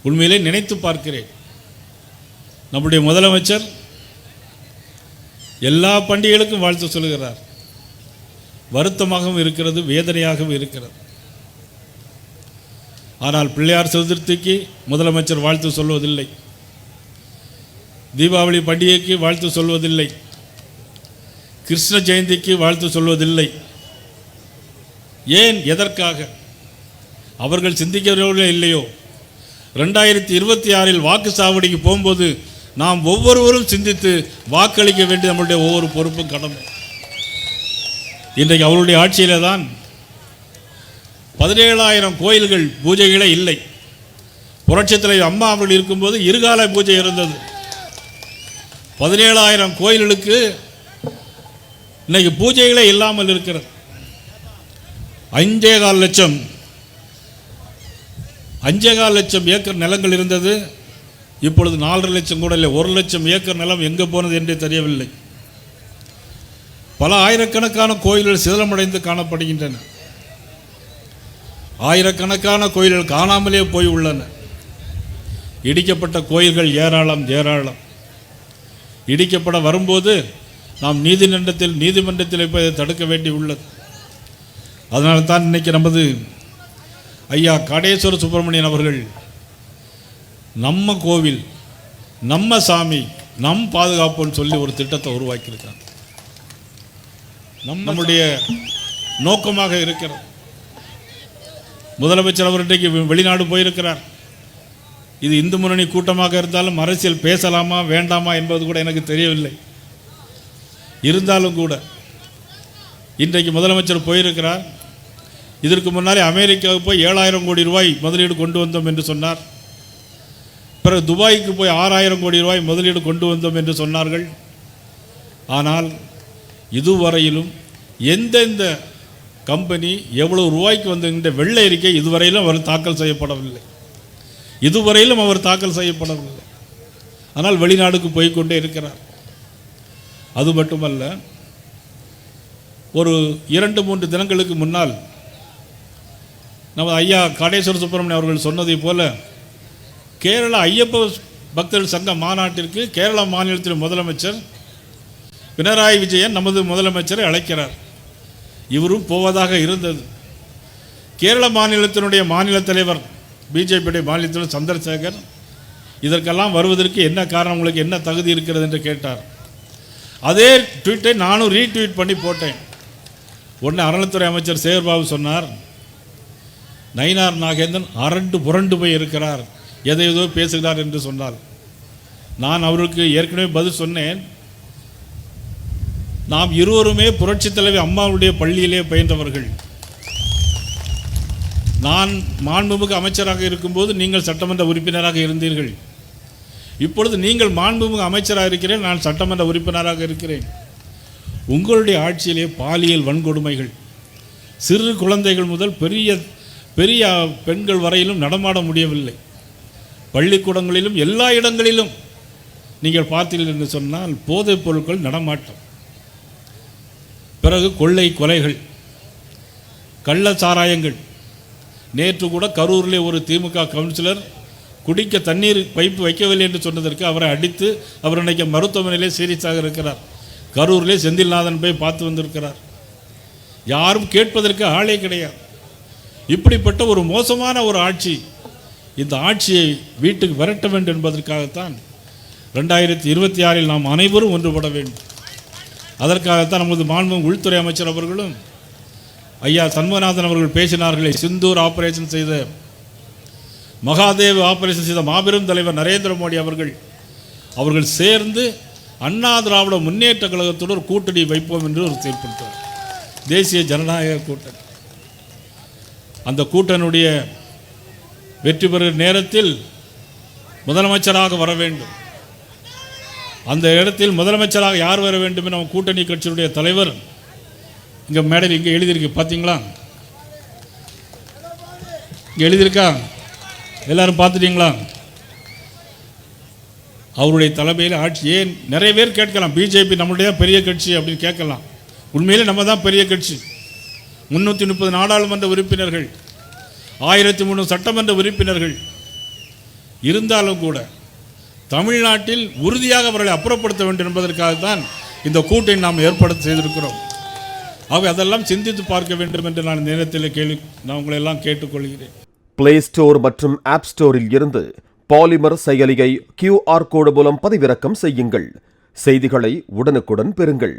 உண்மையிலே நினைத்து பார்க்கிறேன். நம்முடைய முதலமைச்சர் எல்லா பண்டிகைகளுக்கும் வாழ்த்து சொல்கிறார். வருத்தமாகவும் இருக்கிறது, வேதனையாகவும் இருக்கிறது. ஆனால் பிள்ளையார் சதுர்த்திக்கு முதலமைச்சர் வாழ்த்து சொல்வதில்லை, தீபாவளி பண்டிகைக்கு வாழ்த்து சொல்வதில்லை, கிருஷ்ண ஜெயந்திக்கு வாழ்த்து சொல்வதில்லை. ஏன், எதற்காக? அவர்கள் சிந்திக்கிறவர்களே இல்லையோ? 2026 வாக்கு சாவடிக்கு போகும்போது நாம் ஒவ்வொருவரும் சிந்தித்து வாக்களிக்க வேண்டிய நம்முடைய ஒவ்வொரு பொறுப்பும் கடமை. இன்றைக்கு அவருடைய ஆட்சியிலே தான் 17,000 கோயில்கள் பூஜைகளே இல்லை. புரட்சித் தலைவர் அம்மா அவர்கள் இருக்கும்போது இருகால பூஜை இருந்தது. 17,000 கோயில்களுக்கு இன்னைக்கு பூஜைகளே இல்லாமல் இருக்கிறது. 5,4 லட்சம் ஏக்கர் நிலங்கள் இருந்தது. இப்பொழுது 4.5 லட்சம் கூட இல்லை. 1 லட்சம் ஏக்கர் நிலம் எங்கே போனது என்றே தெரியவில்லை. பல ஆயிரக்கணக்கான கோயில்கள் சிதலமடைந்து காணப்படுகின்றன. ஆயிரக்கணக்கான கோயில்கள் காணாமலே போய் உள்ளன. இடிக்கப்பட்ட கோயில்கள் ஏராளம் ஏராளம். இடிக்கப்பட வரும்போது நாம் நீதிமன்றத்தில் போய் தடுக்க வேண்டி உள்ளது. அதனால தான் இன்னைக்கு நமது ஐயா காடேஸ்வர சுப்பிரமணியன் அவர்கள் நம்ம கோவில், நம்ம சாமி, நம் பாதுகாப்புன்னு சொல்லி ஒரு திட்டத்தை உருவாக்கியிருக்காங்க. நம்முடைய நோக்கமாக இருக்கிறது. முதலமைச்சர் அவர் இன்றைக்கு வெளிநாடு போயிருக்கிறார். இது இந்து முன்னணி கூட்டமாக இருந்தாலும் அரசியல் பேசலாமா வேண்டாமா என்பது கூட எனக்கு தெரியவில்லை. இருந்தாலும் கூட இன்றைக்கு முதலமைச்சர் போயிருக்கிறார். இதற்கு முன்னாலே அமெரிக்காவுக்கு போய் 7,000 கோடி ரூபாய் முதலீடு கொண்டு வந்தோம் என்று சொன்னார். பிறகு துபாய்க்கு போய் 6,000 கோடி ரூபாய் முதலீடு கொண்டு வந்தோம் என்று சொன்னார்கள். ஆனால் இதுவரையிலும் எந்தெந்த கம்பெனி எவ்வளவு ரூபாய்க்கு வந்த வெள்ளை அறிக்கை இதுவரையிலும் அவர் தாக்கல் செய்யப்படவில்லை. ஆனால் வெளிநாடுக்கு போய்கொண்டே இருக்கிறார். அது மட்டுமல்ல, ஒரு 2-3 தினங்களுக்கு முன்னால் நம்ம ஐயா காடேஸ்வர சுப்பிரமணியன் அவர்கள் சொன்னதை போல கேரள ஐயப்ப பக்தர்கள் சங்க மாநாட்டிற்கு கேரள மாநிலத்தின் முதலமைச்சர் பினராயி விஜயன் நமது முதலமைச்சரை அழைக்கிறார். இவரும் போவதாக இருந்தது. கேரள மாநிலத்தினுடைய மாநில தலைவர் பிஜேபியுடைய மாநிலத்தில் சந்திரசேகர் இதற்கெல்லாம் வருவதற்கு என்ன காரணம், உங்களுக்கு என்ன தகுதி இருக்கிறது என்று கேட்டார். அதே ட்வீட்டை நானும் ரீட்வீட் பண்ணி போட்டேன். உடனே அறநிலைத்துறை அமைச்சர் சேகர்பாபு சொன்னார், நயினார் நாகேந்திரன் அரண்டு புரண்டு போய் இருக்கிறார், எதையோ பேசுகிறார் என்று சொன்னார். நான் அவருக்கு ஏற்கனவே பதில் சொன்னேன். நாம் இருவருமே புரட்சித் தலைவி அம்மாவுடைய பள்ளியிலே பயின்றவர்கள். நான் மாண்புமிகு அமைச்சராக இருக்கும்போது நீங்கள் சட்டமன்ற உறுப்பினராக இருந்தீர்கள். இப்பொழுது நீங்கள் மாண்புமிகு அமைச்சராக இருக்கிறேன், நான் சட்டமன்ற உறுப்பினராக இருக்கிறேன். உங்களுடைய ஆட்சியிலே பாலியல் வன்கொடுமைகள், சிறு குழந்தைகள் முதல் பெரிய பெரிய பெண்கள் வரையிலும் நடமாட முடியவில்லை. பள்ளிக்கூடங்களிலும் எல்லா இடங்களிலும் நீங்கள் பார்த்தீர்கள் என்று சொன்னால் போதைப் பொருட்கள் நடமாட்டம். பிறகு கொள்ளை கொலைகள், கள்ள சாராயங்கள். நேற்று கூட கரூரிலே ஒரு திமுக கவுன்சிலர் குடிக்க தண்ணீர் பைப்பு வைக்கவில்லை என்று சொன்னதற்கு அவரை அடித்து அவர் இன்றைக்கு மருத்துவமனையிலே சீரியஸாக இருக்கிறார். கரூரிலே செந்தில்நாதன் போய் பார்த்து வந்திருக்கிறார். யாரும் கேட்பதற்கு ஆளே கிடையாது. இப்படிப்பட்ட ஒரு மோசமான ஒரு ஆட்சி, இந்த ஆட்சியை வீட்டுக்கு விரட்ட வேண்டும் என்பதற்காகத்தான் 2026 நாம் அனைவரும் ஒன்றுபட வேண்டும். அதற்காகத்தான் நமது மாண்புமிகு உள்துறை அமைச்சர் அவர்களும் ஐயா சண்முகநாதன் அவர்கள் பேசினார்களே, சிந்தூர் ஆபரேஷன் செய்த, மகாதேவ் ஆபரேஷன் செய்த மாபெரும் தலைவர் நரேந்திர மோடி அவர்கள் சேர்ந்து அண்ணா திராவிட முன்னேற்ற கழகத்தோடு ஒரு கூட்டணி வைப்போம் என்று ஒரு செயல்படுத்தார். தேசிய ஜனநாயக கூட்டணி. அந்த கூட்டணியுடைய வெற்றி பெறுகிற நேரத்தில் முதலமைச்சராக வர வேண்டும். அந்த இடத்தில் முதலமைச்சராக யார் வர வேண்டும் என நம்ம கூட்டணி கட்சியுடைய தலைவர் இங்கே மேடையில் இங்கே எழுதியிருக்கு, பார்த்தீங்களா? இங்கே எழுதியிருக்கா? எல்லாரும் பார்த்துட்டீங்களா? அவருடைய தலைமையில் ஆட்சி. ஏன் நிறைய பேர் கேட்கலாம், பிஜேபி நம்மளுடைய பெரிய கட்சி அப்படின்னு கேட்கலாம். உண்மையிலே நம்ம தான் பெரிய கட்சி. 330 நாடாளுமன்ற உறுப்பினர்கள், 1300 சட்டமன்ற உறுப்பினர்கள், இருந்தாலும் கூட தமிழ்நாட்டில் உறுதியாக அவர்களை அப்புறப்படுத்த வேண்டும் என்பதற்காகத்தான் இந்த கூட்டை நாம் ஏற்பாடு செய்திருக்கிறோம். அவை அதெல்லாம் சிந்தித்து பார்க்க வேண்டும் என்று நான் நேரத்தில் நான் உங்களை எல்லாம் கேட்டுக்கொள்கிறேன். பிளே ஸ்டோர் மற்றும் ஆப் ஸ்டோரில் இருந்து பாலிமர் செயலியை QR கோடு மூலம் பதிவிறக்கம் செய்யுங்கள். செய்திகளை உடனுக்குடன் பெறுங்கள்.